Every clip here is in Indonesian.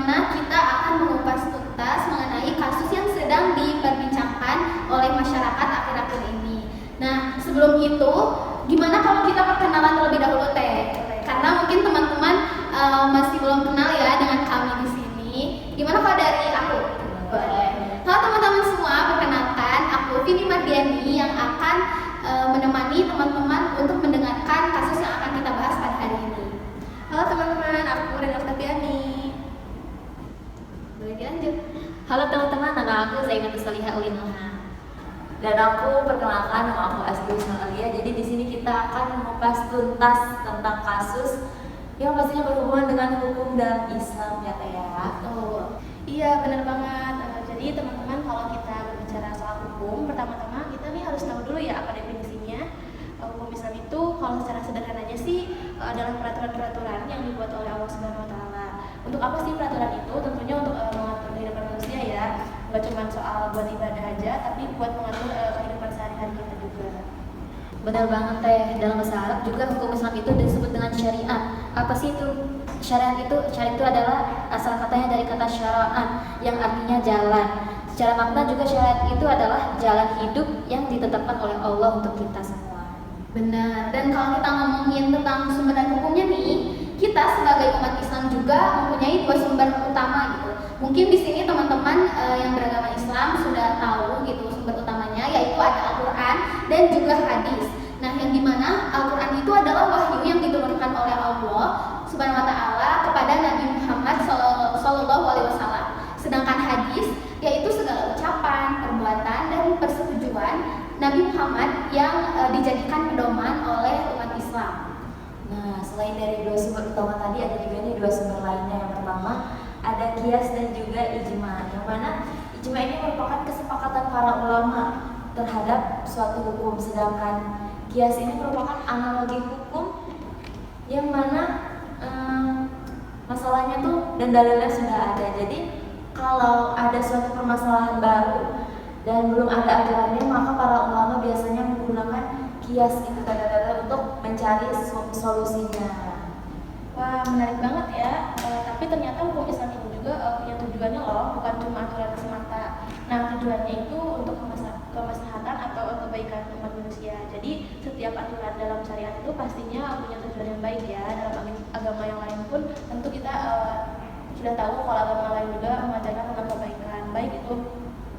mana kita akan mengupas tuntas mengenai kasus yang sedang diperbincangkan oleh masyarakat akhir-akhir ini. Nah, sebelum itu, gimana kalau kita perkenalan terlebih dahulu Teh? Karena mungkin teman-teman masih belum kenal ya dengan kami di sini. Gimana kalau dari aku? Boleh. Halo teman-teman semua, perkenalkan aku Vini Mardiani yang akan menemani teman-teman untuk mendengarkan kasus yang akan kita bahas pada hari ini. Halo teman-teman, aku Rena Oktaviani. Boleh dilanjut. Halo teman-teman, nama aku Zainab Salihah Ulinulha. Dan aku perkenalkan, nama aku Asri Alia. Jadi di sini kita akan mengupas tuntas tentang kasus yang pastinya berhubungan dengan hukum dan Islam ya Teh ya. Iya benar banget. Jadi teman-teman, kalau kita berbicara soal hukum, pertama-tama kita nih harus tahu dulu ya apa definisinya. Hukum Islam itu kalau secara sederhananya sih adalah peraturan-peraturan yang dibuat oleh Allah Subhanahu Wa Taala. Untuk apa sih peraturan itu? Tentunya untuk mengatur kehidupan manusia ya. Gak cuma soal buat ibadah aja, tapi buat mengatur kehidupan sehari-hari kita juga. Benar banget Teh, dalam bahasa Arab juga hukum Islam itu disebut dengan syariat. Apa sih itu? Syariat itu adalah asal katanya dari kata syara'an yang artinya jalan. Secara makna juga syariat itu adalah jalan hidup yang ditetapkan oleh Allah untuk kita semua. Benar, dan kalau kita ngomongin tentang sumber dan hukumnya nih, kita sebagai umat Islam juga mempunyai dua sumber utama gitu. Mungkin di sini teman-teman yang beragama Islam sudah tahu gitu sumber utamanya, yaitu ada Al-Quran dan juga hadis. Nah, yang dimana Al-Quran itu adalah wahyu yang diturunkan oleh Allah Subhanahu Wa Taala kepada Nabi Muhammad Sallallahu Alaihi Wasallam. Sedangkan hadis yaitu segala ucapan, perbuatan dan persetujuan Nabi Muhammad yang dijadikan pedoman oleh umat Islam. Nah, selain dari dua sumber utama tadi, ada juga nih dua sumber lainnya. Yang pertama ada kias dan juga ijma. Yang mana ijma ini merupakan kesepakatan para ulama terhadap suatu hukum, sedangkan kias ini merupakan analogi hukum yang mana masalahnya tuh dan dalilnya sudah ada. Jadi kalau ada suatu permasalahan baru dan belum ada aturannya, maka para ulama biasanya menggunakan kias itu tanda-tanda untuk mencari solusinya. Wah, menarik banget ya. Tapi ternyata hukum Islam itu juga punya tujuannya loh, bukan cuma aturan semata. Nah, tujuannya itu untuk kemaslahatan atau kebaikan umat manusia. Jadi setiap aturan dalam syariat itu pastinya punya tujuan yang baik ya. Dalam agama yang lain pun tentu kita sudah tahu kalau agama lain juga mengajarkan tentang kebaikan, baik itu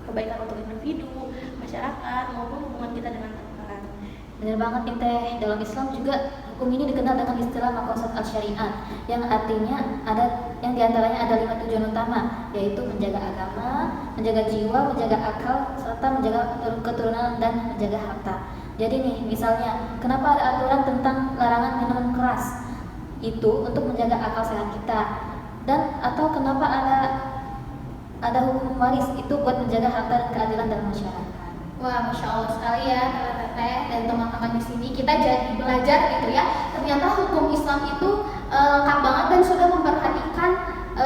kebaikan untuk individu, masyarakat maupun hubungan kita dengan Tuhan. Benar banget nih Teh, dalam Islam juga hukum ini dikenal dengan istilah maqasid al-syariat, yang artinya ada yang diantaranya ada 5 tujuan utama, yaitu menjaga agama, menjaga jiwa, menjaga akal, serta menjaga keturunan dan menjaga harta. Jadi nih, misalnya, kenapa ada aturan tentang larangan minuman keras? Itu untuk menjaga akal sehat kita. Dan atau kenapa ada hukum waris? Itu buat menjaga harta dan keadilan dalam masyarakat. Wah, Masya Allah sekali ya Teteh dan teman-teman di sini. Kita jadi belajar gitu ya. Ternyata hukum Islam itu lengkap banget dan sudah memperhatikan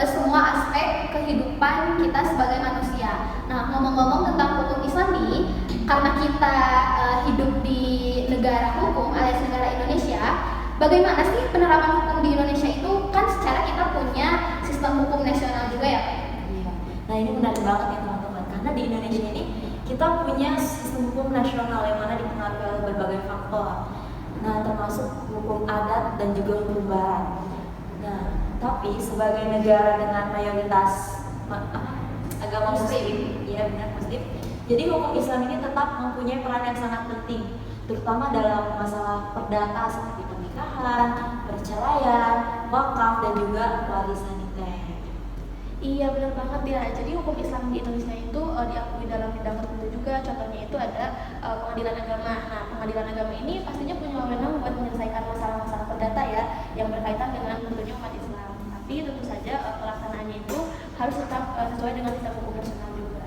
semua aspek kehidupan kita sebagai manusia. Nah, ngomong-ngomong tentang hukum Islam nih, karena kita hidup di negara hukum alias negara Indonesia, bagaimana sih penerapan hukum di Indonesia itu? Kan secara kita punya sistem hukum nasional juga ya. Iya. Nah, ini menarik banget ya teman-teman, karena di Indonesia ini kita punya sistem hukum nasional yang mana dipengaruhi oleh berbagai faktor. Nah, termasuk hukum adat dan juga hukum barat. Nah, tapi sebagai negara dengan mayoritas agama Muslim, ya benar Muslim. Jadi hukum Islam ini tetap mempunyai peran yang sangat penting, terutama dalam masalah perdata seperti pernikahan, perceraian, wakaf dan juga warisan Teh. Iya benar banget ya. Jadi hukum Islam di Indonesia itu diakui dalam bidang tertentu juga. Contohnya itu ada pengadilan agama. Nah, pengadilan agama ini pastinya punya wewenang buat menyelesaikan masalah-masalah perdata ya yang berkaitan dengan tentunya umat Islam. Tapi tentu saja pelaksanaannya itu harus tetap sesuai dengan sistem hukum nasional juga.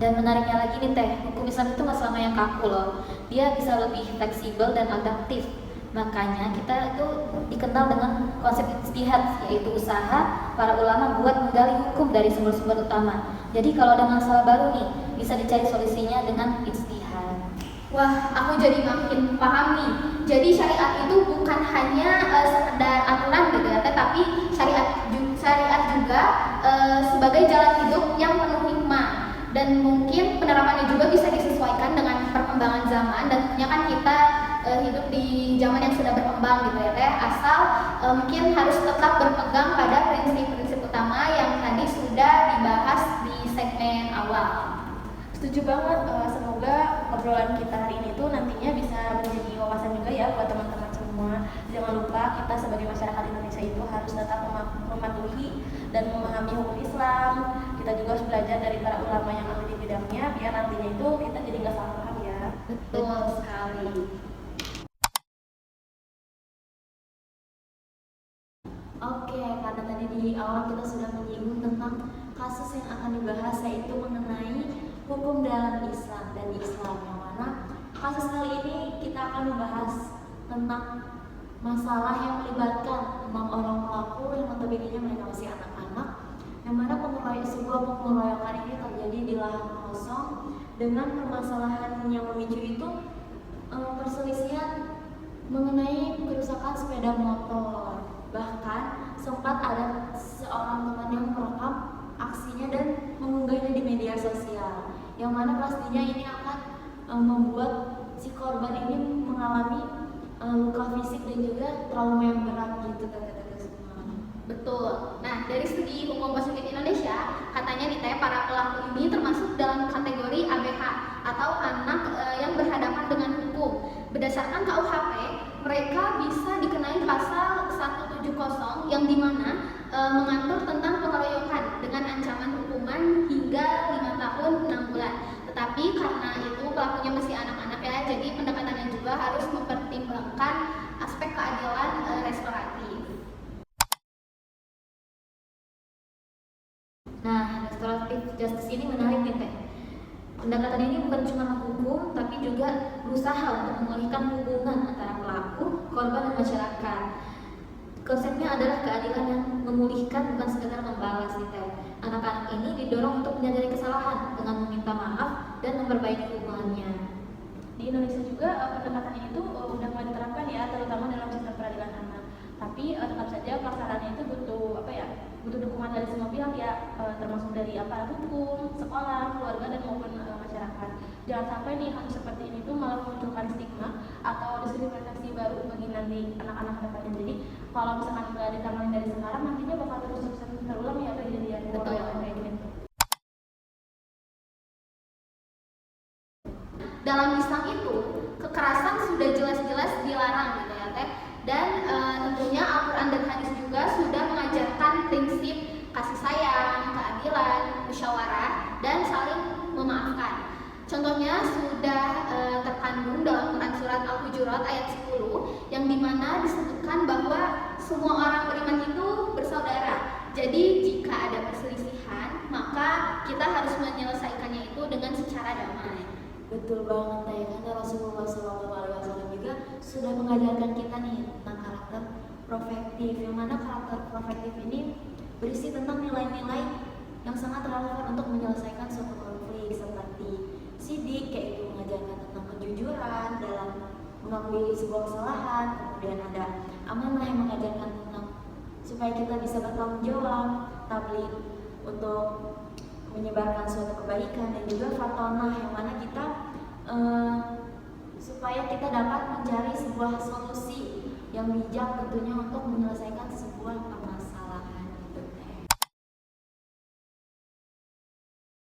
Dan menariknya lagi nih Teh, hukum Islam itu nggak selama yang kaku loh. Dia bisa lebih fleksibel dan adaptif. Makanya kita itu dikenal dengan konsep ijtihad, yaitu usaha para ulama buat menggali hukum dari sumber-sumber utama. Jadi kalau ada masalah baru nih, bisa dicari solusinya dengan ijtihad. Wah, aku jadi makin paham nih. Jadi syariat itu bukan hanya sekedar aturan gitu ya, tapi syariat juga sebagai jalan hidup yang penuh hikmah, dan mungkin penerapannya juga bisa disesuaikan dengan perkembangan zaman, dan tentunya kan kita hidup di zaman yang sudah berkembang gitu ya Teh, asal mungkin harus tetap berpegang pada prinsip-prinsip utama yang tadi sudah dibahas di segmen awal. Setuju banget, semoga obrolan kita hari ini tuh nantinya bisa menjadi wawasan juga ya buat teman-teman semua. Jangan lupa kita sebagai masyarakat Indonesia itu harus tetap mematuhi dan memahami hukum Islam. Kita juga harus belajar dari para ulama yang ahli di bidangnya, biar nantinya itu kita jadi nggak salah paham ya. Betul sekali. Oke, karena tadi di awal kita sudah menyinggung tentang kasus yang akan dibahas, yaitu mengenai hukum dalam Islam dan Islam, yang mana kasus kali ini kita akan membahas tentang masalah yang melibatkan 6 orang pelaku yang notabene mereka masih anak-anak, yang mana sebuah pengeroyokan ini terjadi di lahan kosong dengan permasalahan yang memicu itu perselisihan mengenai kerusakan sepeda motor. Bahkan sempat ada seorang teman yang merekam aksinya dan mengunggahnya di media sosial, yang mana pastinya ini akan membuat si korban ini mengalami luka fisik dan juga trauma yang berat gitu teman-teman semua. Betul. Nah, dari segi hukum positif Indonesia, katanya nih Teh, para pelaku ini termasuk dalam kategori ABH atau anak yang berhadapan dengan hukum. Berdasarkan KUHP, mereka bisa dikenai pasal 170 yang dimana mengatur tentang pengeroyokan dengan ancaman hukuman hingga 5 tahun 6 bulan. Tetapi karena itu pelakunya masih anak-anak ya, jadi pendekatannya juga harus mempertimbangkan aspek keadilan restoratif. Nah, restoratif justice ini menarik nih Teh. Pendekatan ini bukan cuma hukum, tapi juga berusaha untuk memulihkan hubungan antara pelaku, korban, dan masyarakat. Konsepnya adalah keadilan yang memulihkan, bukan sekedar membalas nih Teh. Anak-anak ini didorong untuk menyadari kesalahan dengan meminta maaf dan memperbaiki hubungannya. Di Indonesia juga pendekatan ini tuh udah mulai diterapkan ya, terutama dalam sistem peradilan anak. Tapi tetap saja pelaksanaannya itu butuh butuh dukungan dari semua pihak ya, termasuk dari aparat hukum, sekolah, keluarga, dan maupun masyarakat. Jangan sampai nih hal seperti ini tuh malah memunculkan stigma atau diskriminasi baru bagi nanti anak-anak kedepannya. Jadi kalau misalkan nggak ditangani dari sekarang, nantinya bakal terus terulang ya kejadian pengeroyokan kayak gitu. Dalam Islam itu, kekerasan sudah jelas-jelas dilarang gitu ya Teh. Dan tentunya Al-Quran dan hadis juga sudah mengajarkan prinsip kasih sayang, keadilan, musyawarah, dan saling memaafkan. Contohnya sudah terkandung dalam Quran surat Al-Hujurat ayat 10, yang dimana disebutkan bahwa semua orang beriman itu bersaudara. Jadi jika ada perselisihan, maka kita harus menyelesaikannya itu dengan secara damai. Betul banget Teh, karena Rasulullah SAW juga sudah mengajarkan kita nih tentang karakter profektif, yang mana karakter profektif ini berisi tentang nilai-nilai yang sangat relevan untuk menyelesaikan suatu konflik, seperti sidik, yaitu mengajarkan tentang kejujuran dalam mengakui sebuah kesalahan. Kemudian ada amanah yang mengajarkan tentang supaya kita bisa bertanggung jawab, tabligh untuk menyebarkan suatu kebaikan, dan juga fatonah yang mana kita supaya kita dapat mencari sebuah solusi yang bijak tentunya untuk menyelesaikan sebuah permasalahan gitu Teh.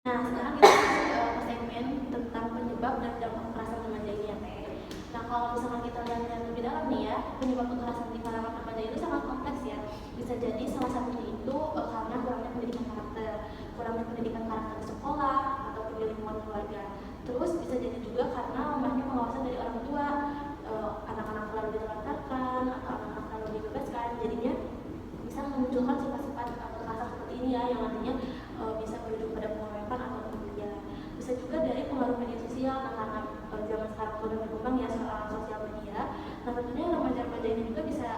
Nah, sekarang kita masuk ke segmen tentang penyebab dan dampak kekerasan remaja ini ya Teh. Nah, kalau misalkan kita lihat lebih dalam nih ya, penyebab kekerasan di kalangan remaja itu sangat kompleks ya. Bisa jadi salah satunya itu karena kurangnya pendidikan karakter di sekolah ataupun di lingkungan keluarga. Terus bisa jadi juga karena lemahnya pengawasan dari orang tua, anak-anak terlalu ditelantarkan atau anak-anak terlalu dibebaskan, jadinya bisa memunculkan sifat-sifat kekerasan seperti ini ya, yang nantinya bisa berujung pada pengeroyokan atau pembunuhan. Bisa juga dari pengaruh media sosial, karena zaman sekarang sudah berkembang ya soal sosial media. Nah, tentunya remaja-remaja ini juga bisa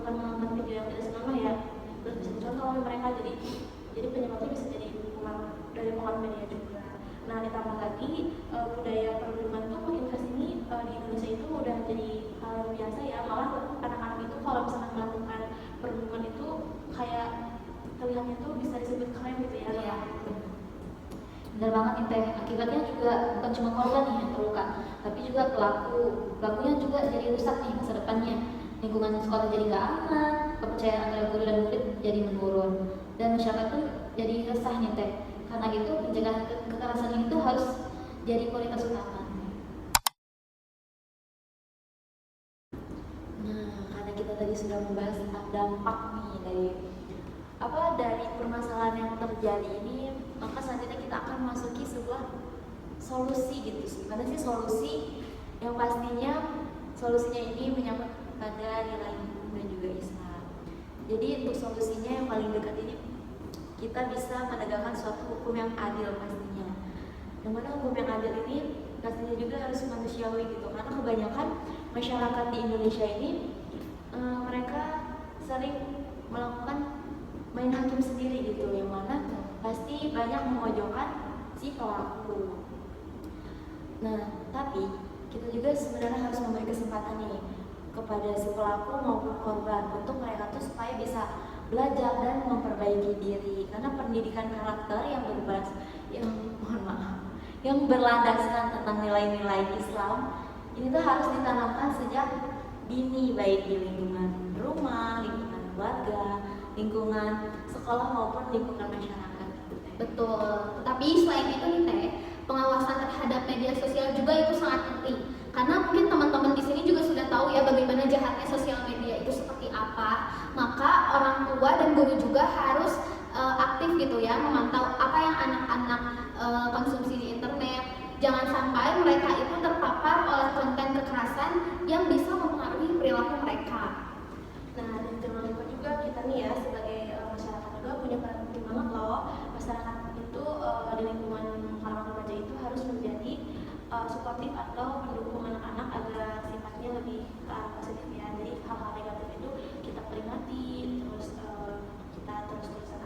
menonton video yang tidak senonoh ya, terus bisa dicontoh oleh mereka. Jadi penyebabnya bisa jadi dari pengaruh media juga. Nah, ditambah lagi budaya perundungan tuh makin kesini di Indonesia itu udah jadi hal yang biasa ya. Malah anak-anak itu kalau misalkan melakukan perundungan itu kayak terlihatnya tuh bisa disebut keren gitu ya. Iya. Benar banget nih Teh, akibatnya juga bukan cuma korban nih yang terluka, tapi juga pelakunya juga jadi rusak nih masa depannya. Lingkungan sekolah jadi nggak aman, kepercayaan antara guru dan murid jadi menurun, dan masyarakat pun jadi resah nih Teh. Karena itu pencegahan kekerasan itu harus jadi prioritas utama. Nah, karena kita tadi sudah membahas tentang dampak nih dari permasalahan yang terjadi ini, maka selanjutnya kita akan masuki sebuah solusi gitu sih. Mana sih solusi yang pastinya solusinya ini menyangkut pada nilai hukum dan juga Islam. Jadi untuk solusinya yang paling dekat ini kita bisa menegakkan suatu hukum yang adil pastinya. Yang mana hukum yang adil ini pastinya juga harus manusiawi gitu. Karena kebanyakan masyarakat di Indonesia ini mereka sering melakukan main hakim sendiri gitu, yang mana pasti banyak memojokkan si pelaku. Nah, tapi kita juga sebenarnya harus memberi kesempatan nih kepada si pelaku maupun korban untuk mereka tuh supaya bisa belajar dan memperbaiki diri. Karena pendidikan karakter yang berlandaskan tentang nilai-nilai Islam ini tuh harus ditanamkan sejak dini, baik di lingkungan rumah, lingkungan keluarga, lingkungan sekolah maupun lingkungan masyarakat. Betul. Tapi selain itu nih Teh, pengawasan terhadap media sosial juga itu sangat penting. Karena mungkin teman-teman di sini juga sudah tahu ya bagaimana jahatnya sosial media itu seperti apa. Maka orang tua dan guru juga harus aktif gitu ya, memantau apa yang anak-anak konsumsi di internet. Jangan sampai mereka itu terpapar oleh konten kekerasan yang bisa mempengaruhi perilaku mereka. Nah, dan jangan lupa juga kita nih ya sebagai masyarakat juga punya peran penting banget loh. Masyarakat itu di lingkungan kalangan remaja itu harus menjadi suportif atau mendukung anak-anak agar sifatnya lebih ke arah positif ya. Jadi hal-hal negatif itu kita peringati, terus kita terus-terusan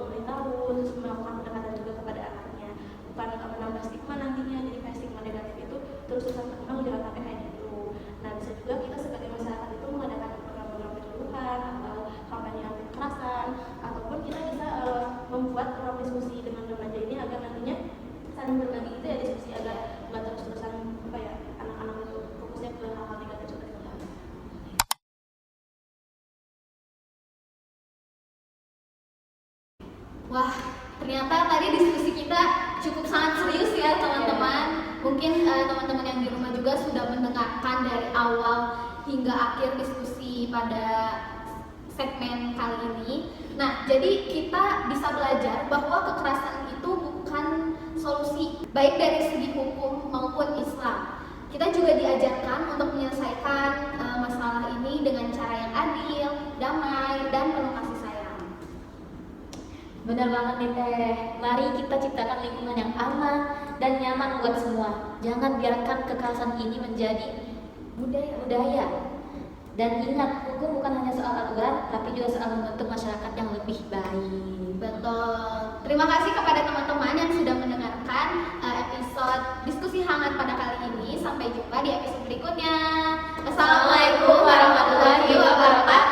beritahu, terus melakukan pendekatan juga kepada anaknya, bukan menambah stigma nantinya. Jadi kayak stigma negatif itu terus-terusan berkembang jangan sampai kayak gitu. Nah, bisa juga kita sebagai masyarakat itu mengadakan program-program penyuluhan atau kampanye anti kekerasan, ataupun kita bisa membuat forum diskusi dengan remaja ini agar nantinya saling berbagi itu ya, diskusi agar nggak terus-terusan anak-anak itu fokusnya ke hal-hal negatif seperti itu. Wah, ternyata tadi diskusi kita cukup sangat serius ya teman-teman. Mungkin teman-teman yang di rumah juga sudah mendengarkan dari awal hingga akhir diskusi pada segmen kali ini. Nah, jadi kita bisa belajar bahwa kekerasan itu bukan solusi, baik dari segi hukum maupun Islam. Kita juga diajarkan untuk menyelesaikan masalah ini dengan cara yang adil, damai, dan penuh kasih sayang. Benar banget nih Teh, mari kita ciptakan lingkungan yang aman dan nyaman buat semua. Jangan biarkan kekerasan ini menjadi budaya. Dan ingat, hukum bukan hanya soal aturan, tapi juga soal membentuk masyarakat yang lebih baik. Betul. Terima kasih kepada teman-teman yang sudah mendengarkan episode diskusi hangat pada kali ini. Sampai jumpa di episode berikutnya. Assalamualaikum warahmatullahi wabarakatuh.